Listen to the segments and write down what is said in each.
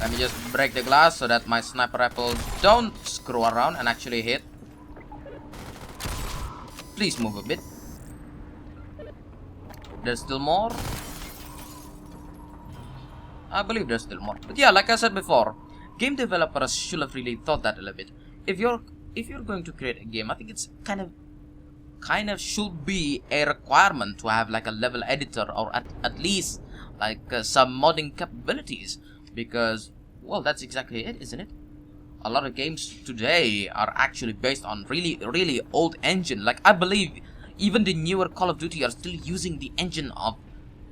Let me just break the glass so that my sniper rifle don't screw around and actually hit. Please move a bit. There's still more. I believe there's still more. But yeah, like I said before, game developers should have really thought that a little bit. If you're going to create a game, I think it's kind of should be a requirement to have like a level editor, or at least like some modding capabilities, because well, that's exactly it, isn't it? A lot of games today are actually based on really old engine. Like I believe even the newer Call of Duty are still using the engine of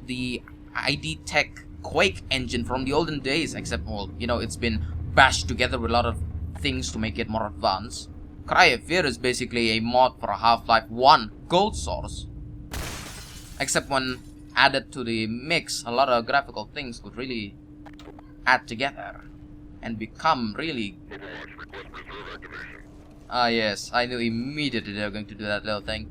the ID Tech Quake engine from the olden days, except, well, you know, it's been bashed together with a lot of things to make it more advanced. Cry of Fear is basically a mod for Half-Life 1 Gold Source. Except when added to the mix, a lot of graphical things could really add together and become really... Ah yes, I knew immediately they were going to do that little thing.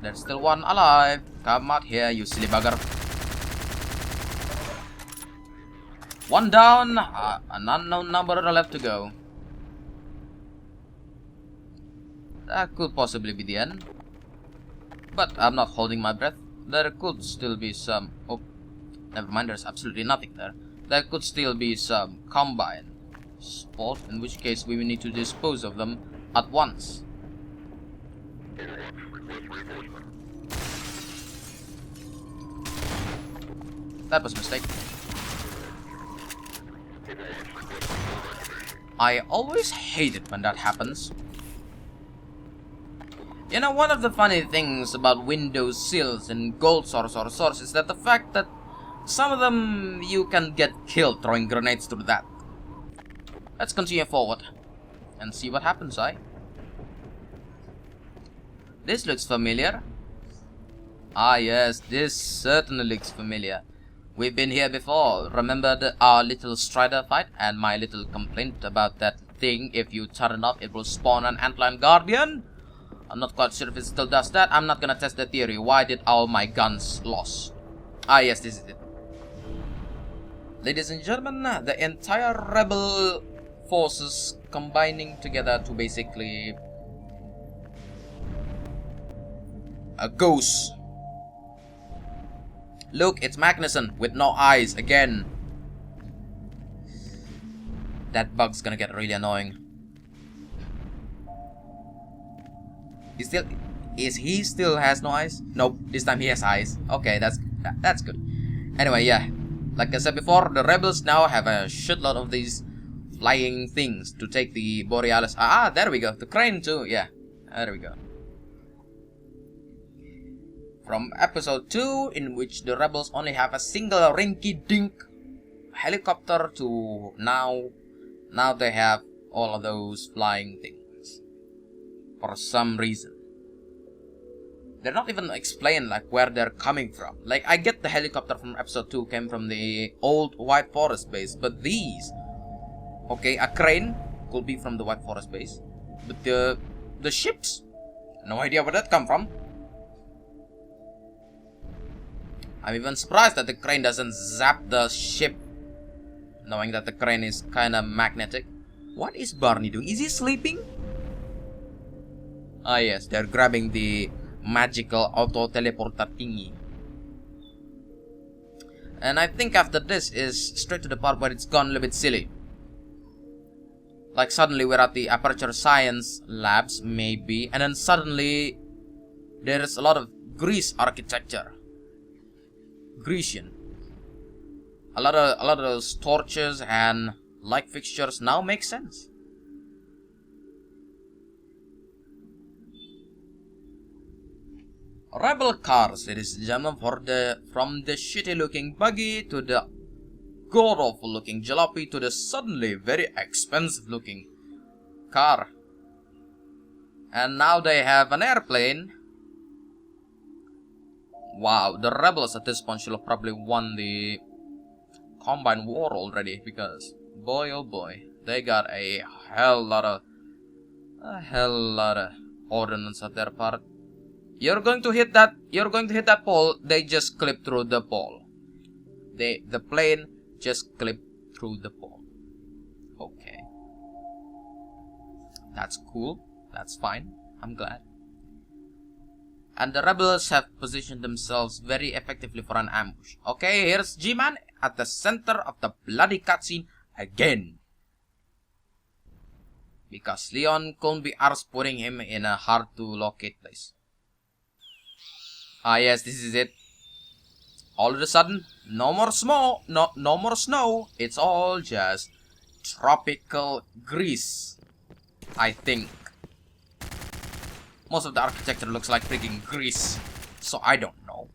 There's still one alive. Come out here, you silly bugger. One down, an unknown number left to go. That could possibly be the end. But I'm not holding my breath. There could still be some... Oh, never mind, there's absolutely nothing there. There could still be some combine spot, in which case we will need to dispose of them at once. That was a mistake. I always hate it when that happens. You know, one of the funny things about Windows Sills and Gold Source or Source is that the fact that some of them you can get killed throwing grenades through that. Let's continue forward and see what happens, This looks familiar. Ah yes, this certainly looks familiar. We've been here before. Remember our little Strider fight and my little complaint about that thing? If you turn it off, it will spawn an Antlion Guardian? I'm not quite sure if it still does that. I'm not gonna test the theory. Why did all my guns lost? Ah yes, this is it. Ladies and gentlemen, the entire rebel forces combining together to basically a ghost. Look, it's Magnuson with no eyes again. That bug's gonna get really annoying. He still has no eyes? Nope, this time he has eyes. Okay, that's good. Anyway, yeah. Like I said before, the rebels now have a shitload of these flying things to take the Borealis. Ah, there we go. The crane too. Yeah, there we go. From episode 2, in which the rebels only have a single rinky-dink helicopter, to now they have all of those flying things. For some reason. They're not even explained like where they're coming from. Like, I get the helicopter from episode 2 came from the old White Forest base, but these... Okay, a crane could be from the White Forest base. But the ships? No idea where that come from. I'm even surprised that the crane doesn't zap the ship, knowing that the crane is kinda magnetic. What is Barney doing? Is he sleeping? Ah yes, they're grabbing the magical auto-teleporter thingy. And I think after this is straight to the part where it's gone a little bit silly. Like suddenly we're at the Aperture Science Labs, maybe, and then suddenly there's a lot of Greece architecture. Grecian. A lot of those torches and light fixtures now make sense. Rebel cars, ladies and gentlemen, from the shitty looking buggy to the god awful looking jalopy to the suddenly very expensive looking car. And now they have an airplane. Wow, the rebels at this point should have probably won the Combine War already, because boy oh boy, they got a hell lot of ordnance at their part. You're going to hit that pole, they just clip through the pole. the plane just clipped through the pole. Okay. That's cool. That's fine. I'm glad. And the rebels have positioned themselves very effectively for an ambush. Okay, here's G-Man at the center of the bloody cutscene again. Because Leon couldn't be arsed putting him in a hard-to-locate place. Ah yes, this is it. All of a sudden, no more snow. It's all just tropical Greece, I think. Most of the architecture looks like freaking Greece, so I don't know.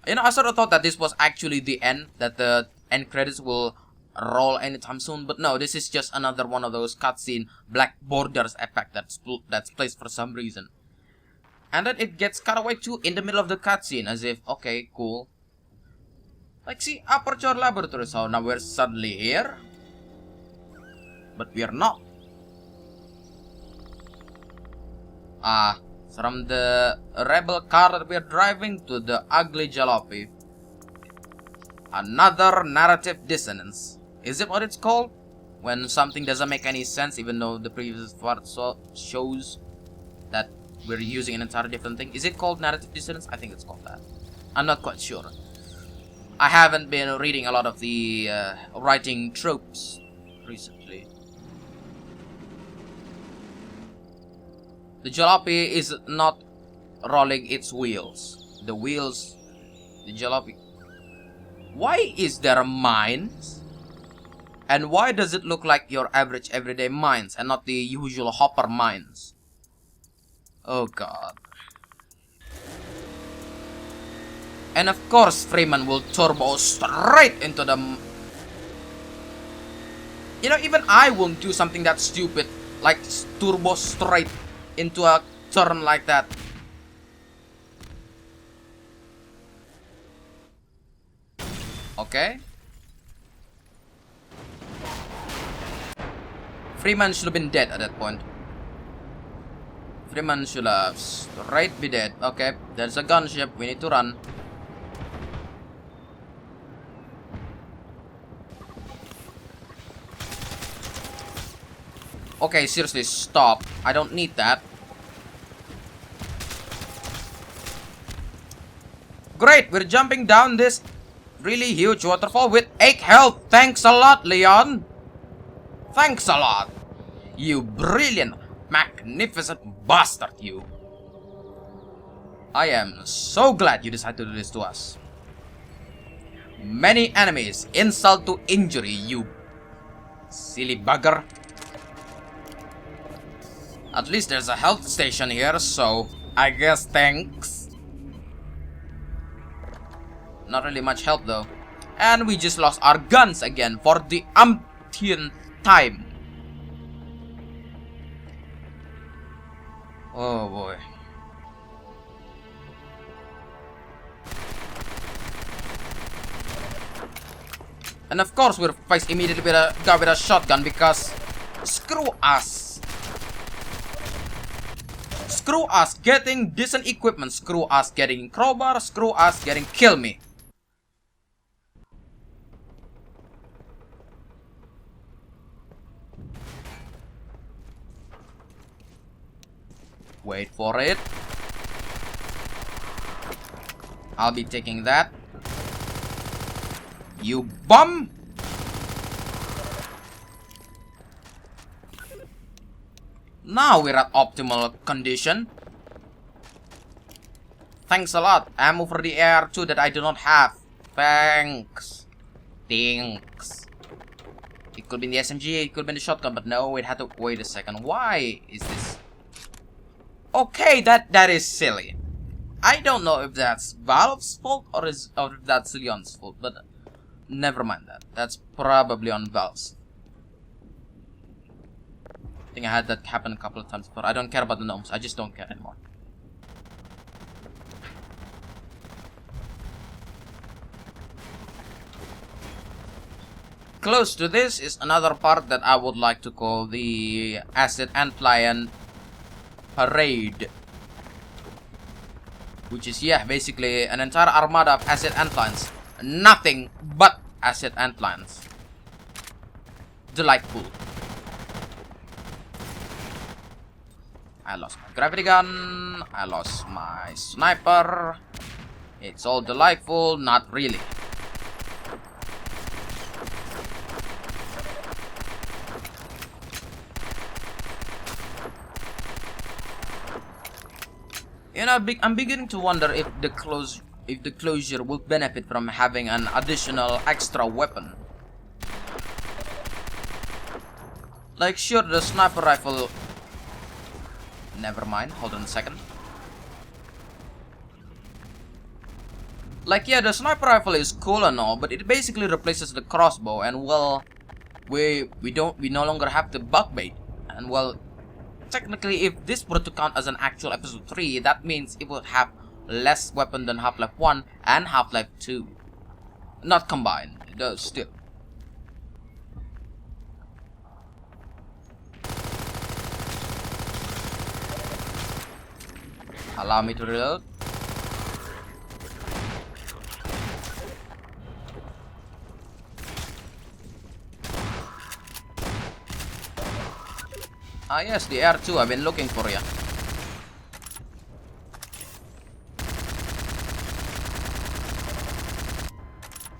You know, I sort of thought that this was actually the end, that the end credits will roll anytime soon, but no, this is just another one of those cutscene black borders effect that's placed for some reason. And then it gets cut away too in the middle of the cutscene, as if, okay, cool. Like, see, Aperture Laboratory, so now we're suddenly here. But we're not. From the rebel car that we're driving to the ugly jalopy. Another narrative dissonance. Is it what it's called? When something doesn't make any sense, even though the previous part shows that we're using an entirely different thing. Is it called narrative dissonance? I think it's called that. I'm not quite sure. I haven't been reading a lot of the writing tropes recently. The jalopy is not rolling its wheels. The jalopy. Why is there mines? And why does it look like your average everyday mines and not the usual hopper mines? Oh god. And of course Freeman will turbo straight into the... You know, even I won't do something that stupid, like turbo straight into a turn like that. Okay. Freeman should have been dead at that point. Freeman should have straight be dead. Okay, there's a gunship. We need to run. Okay, seriously, stop. I don't need that. Great, we're jumping down this really huge waterfall with 8 health. Thanks a lot, Leon. Thanks a lot. You brilliant, magnificent bastard, you. I am so glad you decided to do this to us. Many enemies, insult to injury, you silly bugger. At least there's a health station here, so I guess thanks. Not really much help though. And we just lost our guns again for the umpteenth time. Oh boy. And of course we're faced immediately with a guy with a shotgun because screw us. Screw us getting decent equipment. Screw us getting crowbar. Screw us getting kill me. Wait for it. I'll be taking that. You bum! Now we're at optimal condition. Thanks a lot. Ammo for the air too that I do not have. Thanks. Thanks. It could be in the SMG, it could be in the shotgun, but no, it had to... Wait a second. Why is this... Okay, that is silly. I don't know if that's Valve's fault or if that's Leon's fault, but never mind that. That's probably on Valve's. I think I had that happen a couple of times before. I don't care about the gnomes. I just don't care anymore. Close to this is another part that I would like to call the Acid Antlion Parade. Which is, yeah, basically an entire armada of Acid Antlions nothing but acid and plants. Delightful. I lost my gravity gun. I lost my sniper. It's all delightful, not really. You know, I'm beginning to wonder if the closure will benefit from having an additional extra weapon. Like, sure, the sniper rifle. Never mind. Hold on a second. Like, yeah, the sniper rifle is cool and all, but it basically replaces the crossbow, and well, we no longer have the bug bait, and well. Technically, if this were to count as an actual episode 3, that means it would have less weapon than Half-Life 1 and Half-Life 2. Not combined, it does still. Allow me to reload. Ah yes, the R2, I've been looking for you.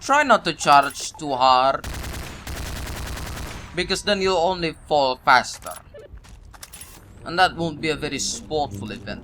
Try not to charge too hard, because then you'll only fall faster. And that won't be a very sportful event.